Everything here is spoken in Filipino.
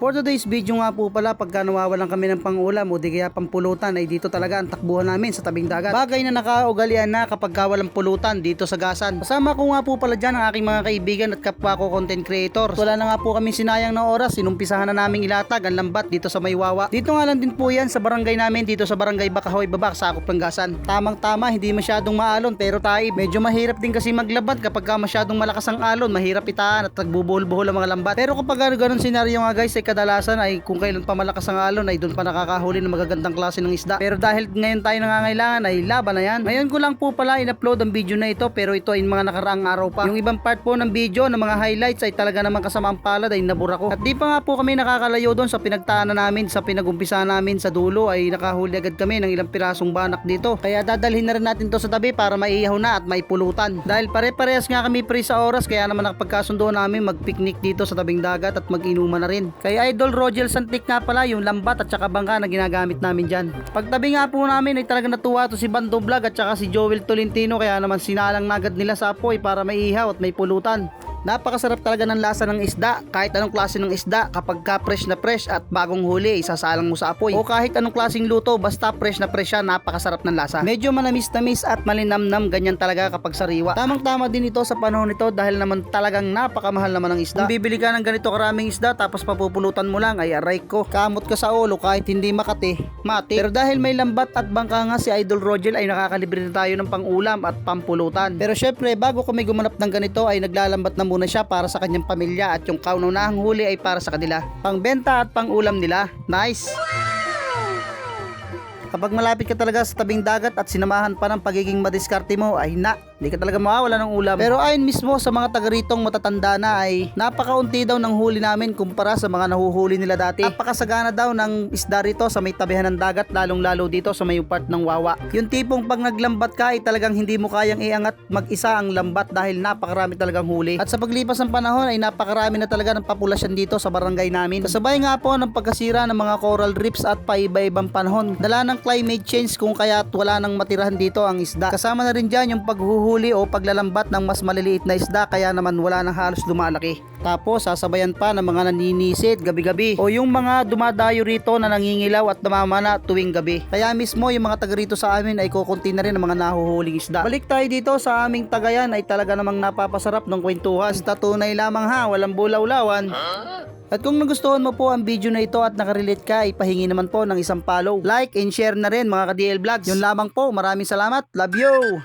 For today's video nga po pala, pagka nawawalan kami ng pangulam o di kaya pampulutan ay dito talaga ang takbuhan namin sa tabing dagat. Bagay na nakaugalian na kapag walang pulutan dito sa Gasan. Kasama ko nga po pala dyan ang aking mga kaibigan at kapwa ko content creator. Wala na nga po kami sinayang na oras, sinumpisahan na naming ilatag ang lambat dito sa Maywawa. Dito nga lang din po yan sa barangay namin, dito sa barangay Bakahoy Babak, sakop ng Gasan. Tamang tama, hindi masyadong maalon pero taib. Medyo mahirap din kasi maglabat kapag masyadong malakas ang alon, mahirap itaan at nagbubuhol-buhol ang mga lambat. Pero kapag ganun senaryo nga guys, ay kadalasan ay kung kailan pa malakas ang alon ay doon pa nakakahuli ng magagandang klase ng isda. Pero dahil ngayon tayo nangangailangan ay laban na yan. Ngayon ko lang po pala in-upload ang video na ito, pero ito ay mga nakaraang araw pa. Yung ibang part po ng video ng mga highlights ay talaga naman kasama ang palad ay nabura ko. At di pa nga po kami nakakalayo doon sa pinagtaanan namin, sa pinagumpisahan namin sa dulo ay nakahuli agad kami ng ilang pirasong banak dito. Kaya dadalhin na rin natin to sa tabi para maiihaw na at may pulutan. Dahil pare-parehas nga kami free sa oras, kaya naman nakapagkasundo namin mag-picnic dito sa tabing dagat at mag-inuman na rin. Kay Idol Rogel Santik nga pala yung lambat at saka bangka na ginagamit namin dyan. Pagtabi nga po namin ay talagang natuwa to si Bando Vlog at saka si Joel Tolentino, kaya naman sinalang nagad nila sa apoy para maihaw at may pulutan. Napakasarap talaga ng lasa ng isda, kahit anong klase ng isda kapag ka fresh na fresh at bagong huli isasalang mo sa apoy. O kahit anong klaseng luto basta fresh na fresh siya, napakasarap ng lasa. Medyo manamis-tamis at malinamnam, ganyan talaga kapag sariwa. Tamang tama din ito sa panahon nito dahil naman talagang napakamahal naman ng isda. Kung bibili ka ng ganito karaming isda tapos papupulutan mo lang ay aray ko, kamot ka sa ulo kahit hindi makati, mati. Pero dahil may lambat at bangka nga si Idol Rogel ay nakakalibre na tayo ng pangulam at pampulutan. Pero syempre bago kami gumanap ng ganito ay naglalambat na muna siya para sa kanyang pamilya at yung kauna-unahang huli ay para sa kanila. Pangbenta at pangulam nila. Nice! Kapag malapit ka talaga sa tabing dagat at sinamahan pa ng pagiging madiskarte mo ay hindi ka talaga mawawala ng ulam. Pero ayon mismo sa mga taga ritong matatanda na ay napakaunti daw ng huli namin kumpara sa mga nahuhuli nila dati. Napakasagana daw ng isda rito sa may tabihan ng dagat, lalong lalo dito sa may part ng Wawa. Yung tipong pag naglambat ka ay talagang hindi mo kayang iangat mag-isa ang lambat dahil napakarami talagang huli. At sa paglipas ng panahon ay napakarami na talaga ng populasyon dito sa barangay namin. Kasabay nga po ng pagkasira ng mga coral reefs at paiba-ibang panahon. Dala ng climate change kung kaya't wala nang matirahan dito ang isda. Kasama na rin dyan yung paghuhuli o paglalambat ng mas maliliit na isda, kaya naman wala nang halos lumalaki. Tapos sasabayan pa ng mga naninisid gabi-gabi o yung mga dumadayo rito na nangingilaw at namamana tuwing gabi. Kaya mismo yung mga taga rito sa amin ay kukunti na rin ang mga nahuhuling isda. Balik tayo dito sa aming tagayan ay talaga namang napapasarap ng kwentuhan. Basta tunay lamang ha, walang bulawlawan. At kung nagustuhan mo po ang video na ito at nakarelate ka, ipahingi naman po ng isang follow, like and share na rin mga ka-DL Vlogs. Yun lamang po, maraming salamat, love you!